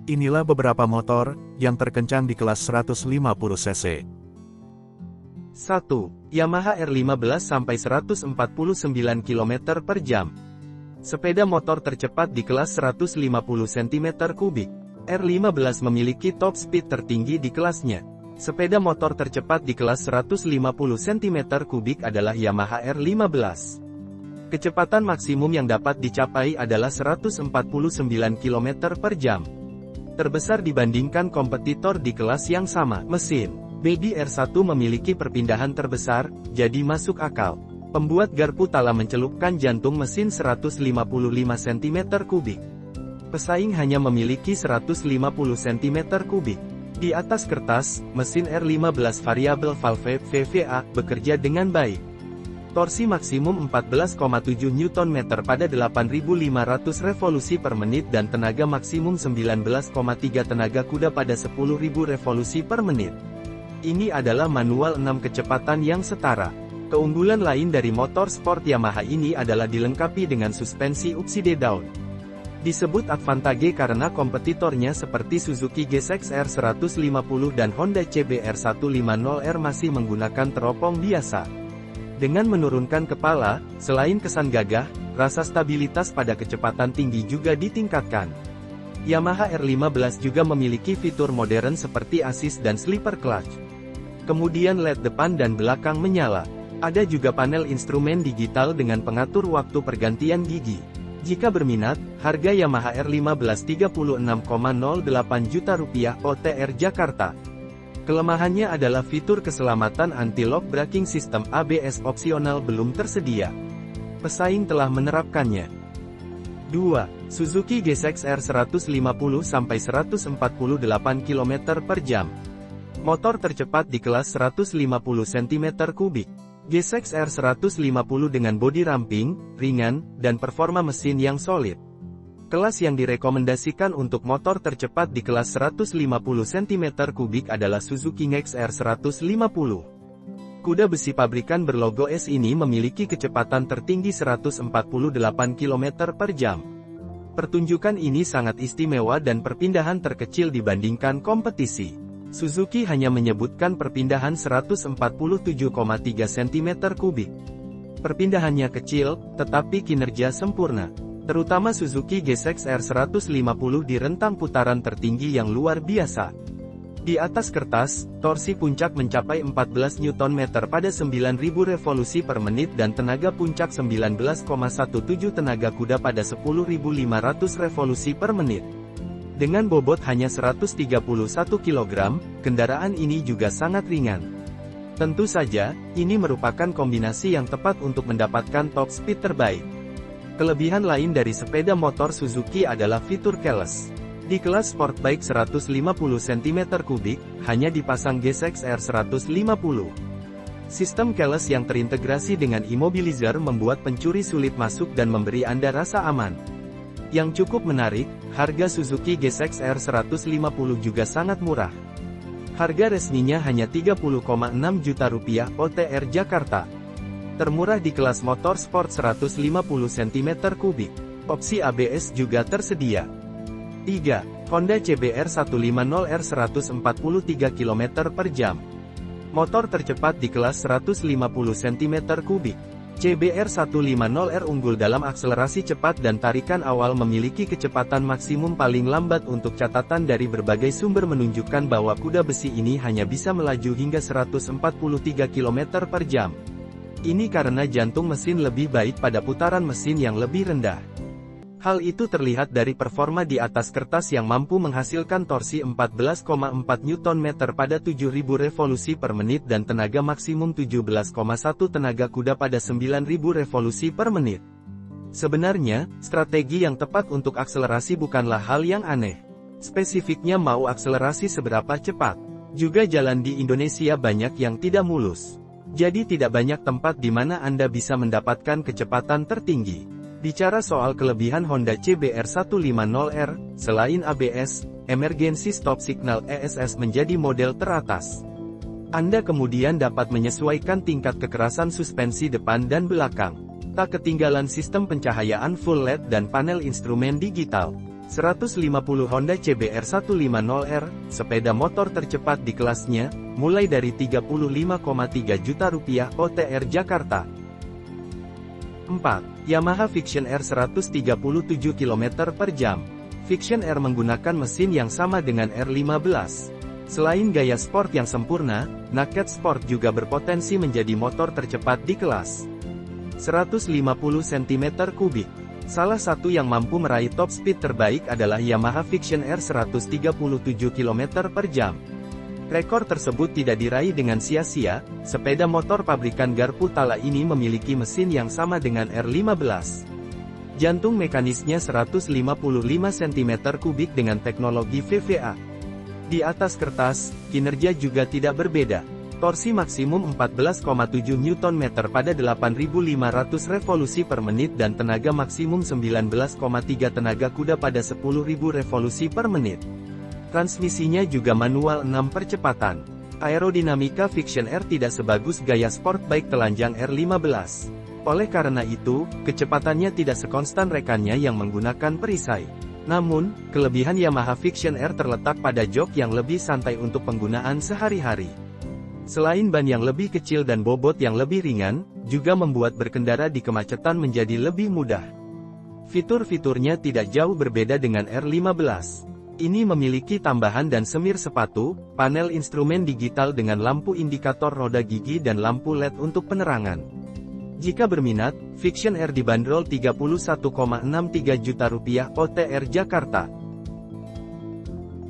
Inilah beberapa motor yang terkencang di kelas 150 cc. 1. Yamaha R15 sampai 149 km per jam. Sepeda motor tercepat di kelas 150 cm3. R15 memiliki top speed tertinggi di kelasnya. Sepeda motor tercepat di kelas 150 cm3 adalah Yamaha R15. Kecepatan maksimum yang dapat dicapai adalah 149 km per jam. Terbesar dibandingkan kompetitor di kelas yang sama. Mesin Baby R1 memiliki perpindahan terbesar, jadi masuk akal. Pembuat garpu Tala mencelupkan jantung mesin 155 cm3. Pesaing hanya memiliki 150 cm3. Di atas kertas, mesin R15 variabel valve VVA bekerja dengan baik. Torsi maksimum 14,7 Nm pada 8.500 revolusi per menit dan tenaga maksimum 19,3 tenaga kuda pada 10.000 revolusi per menit. Ini adalah manual 6 kecepatan yang setara. Keunggulan lain dari motor sport Yamaha ini adalah dilengkapi dengan suspensi upside down. Disebut advantage karena kompetitornya seperti Suzuki GSX-R 150 dan Honda CBR 150R masih menggunakan teropong biasa. Dengan menurunkan kepala, selain kesan gagah, rasa stabilitas pada kecepatan tinggi juga ditingkatkan. Yamaha R15 juga memiliki fitur modern seperti assist dan sleeper clutch. Kemudian LED depan dan belakang menyala. Ada juga panel instrumen digital dengan pengatur waktu pergantian gigi. Jika berminat, harga Yamaha R15 36,08 juta rupiah OTR Jakarta. Kelemahannya adalah fitur keselamatan anti-lock braking sistem ABS opsional belum tersedia. Pesaing telah menerapkannya. 2. Suzuki GSX-R 150 sampai 148 km per jam. Motor tercepat di kelas 150 cm3. GSX-R 150 dengan bodi ramping, ringan, dan performa mesin yang solid. Kelas yang direkomendasikan untuk motor tercepat di kelas 150 cm3 adalah Suzuki GSX-R 150. Kuda besi pabrikan berlogo S ini memiliki kecepatan tertinggi 148 km per jam. Pertunjukan ini sangat istimewa dan perpindahan terkecil dibandingkan kompetisi. Suzuki hanya menyebutkan perpindahan 147,3 cm3. Perpindahannya kecil, tetapi kinerja sempurna. Terutama Suzuki GSX-R 150 di rentang putaran tertinggi yang luar biasa. Di atas kertas, torsi puncak mencapai 14 Nm pada 9.000 revolusi per menit dan tenaga puncak 19,17 tenaga kuda pada 10.500 revolusi per menit. Dengan bobot hanya 131 kg, kendaraan ini juga sangat ringan. Tentu saja, ini merupakan kombinasi yang tepat untuk mendapatkan top speed terbaik. Kelebihan lain dari sepeda motor Suzuki adalah fitur keyless. Di kelas sport bike 150 cm3, hanya dipasang GSX-R 150. Sistem keyless yang terintegrasi dengan immobilizer membuat pencuri sulit masuk dan memberi Anda rasa aman. Yang cukup menarik, harga Suzuki GSX-R 150 juga sangat murah. Harga resminya hanya 30,6 juta rupiah OTR Jakarta. Termurah di kelas motor sport 150 cm3. Opsi ABS juga tersedia. 3. Honda CBR 150R 143 km per jam. Motor tercepat di kelas 150 cm3. CBR 150R unggul dalam akselerasi cepat dan tarikan awal, memiliki kecepatan maksimum paling lambat untuk catatan dari berbagai sumber menunjukkan bahwa kuda besi ini hanya bisa melaju hingga 143 km per jam. Ini karena jantung mesin lebih baik pada putaran mesin yang lebih rendah. Hal itu terlihat dari performa di atas kertas yang mampu menghasilkan torsi 14,4 Nm pada 7.000 revolusi per menit dan tenaga maksimum 17,1 tenaga kuda pada 9.000 revolusi per menit. Sebenarnya, strategi yang tepat untuk akselerasi bukanlah hal yang aneh. Spesifiknya mau akselerasi seberapa cepat. Juga jalan di Indonesia banyak yang tidak mulus. Jadi tidak banyak tempat di mana Anda bisa mendapatkan kecepatan tertinggi. Bicara soal kelebihan Honda CBR 150R, selain ABS, Emergency Stop Signal ESS menjadi model teratas. Anda kemudian dapat menyesuaikan tingkat kekerasan suspensi depan dan belakang. Tak ketinggalan sistem pencahayaan full LED dan panel instrumen digital. 150 Honda CBR 150R, sepeda motor tercepat di kelasnya, mulai dari Rp35,3 juta OTR Jakarta. 4. Yamaha Fiction R 137 km per jam. Fiction R menggunakan mesin yang sama dengan R15. Selain gaya sport yang sempurna, Naked Sport juga berpotensi menjadi motor tercepat di kelas 150 cm3. Salah satu yang mampu meraih top speed terbaik adalah Yamaha Fiction R 137 km per jam. Rekor tersebut tidak diraih dengan sia-sia, sepeda motor pabrikan garpu Tala ini memiliki mesin yang sama dengan R15. Jantung mekanisnya 155 cm3 dengan teknologi VVA. Di atas kertas, kinerja juga tidak berbeda. Torsi maksimum 14,7 Nm pada 8.500 revolusi per menit dan tenaga maksimum 19,3 tenaga kuda pada 10.000 revolusi per menit. Transmisinya juga manual 6 percepatan. Aerodinamika Fiction R tidak sebagus gaya sport bike telanjang R15. Oleh karena itu, kecepatannya tidak sekonstan rekannya yang menggunakan perisai. Namun, kelebihan Yamaha Fiction R terletak pada jok yang lebih santai untuk penggunaan sehari-hari. Selain ban yang lebih kecil dan bobot yang lebih ringan, juga membuat berkendara di kemacetan menjadi lebih mudah. Fitur-fiturnya tidak jauh berbeda dengan R15. Ini memiliki tambahan dan semir sepatu, panel instrumen digital dengan lampu indikator roda gigi dan lampu LED untuk penerangan. Jika berminat, Fiction R dibanderol Rp31,63 juta OTR Jakarta.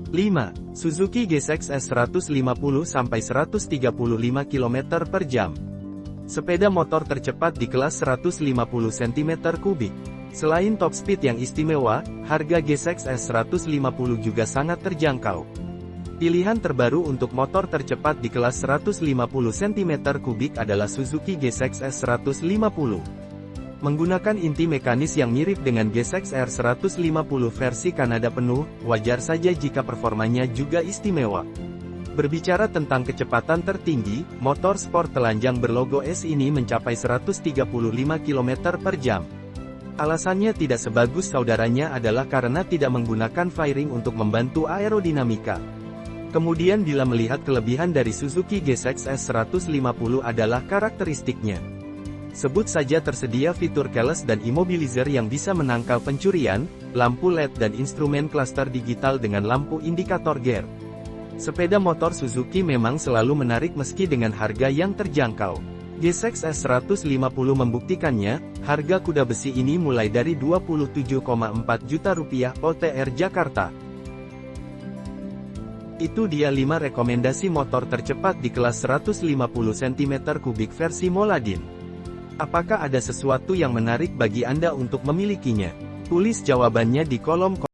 5. Suzuki GSX S 150-135 km per jam. Sepeda motor tercepat di kelas 150 cm3. Selain top speed yang istimewa, harga GSX S 150 juga sangat terjangkau. Pilihan terbaru untuk motor tercepat di kelas 150 cm3 adalah Suzuki GSX S 150. Menggunakan inti mekanis yang mirip dengan GSX R 150 versi Kanada penuh, wajar saja jika performanya juga istimewa. Berbicara tentang kecepatan tertinggi, motor sport telanjang berlogo S ini mencapai 135 km per jam. Alasannya tidak sebagus saudaranya adalah karena tidak menggunakan fairing untuk membantu aerodinamika. Kemudian bila melihat kelebihan dari Suzuki GSX S 150 adalah karakteristiknya. Sebut saja tersedia fitur keyless dan immobilizer yang bisa menangkal pencurian, lampu LED dan instrumen cluster digital dengan lampu indikator gear. Sepeda motor Suzuki memang selalu menarik meski dengan harga yang terjangkau. GSX S 150 membuktikannya, harga kuda besi ini mulai dari Rp27,4 juta OTR Jakarta. Itu dia 5 rekomendasi motor tercepat di kelas 150 cm3 versi Moladin. Apakah ada sesuatu yang menarik bagi Anda untuk memilikinya? Tulis jawabannya di kolom komentar.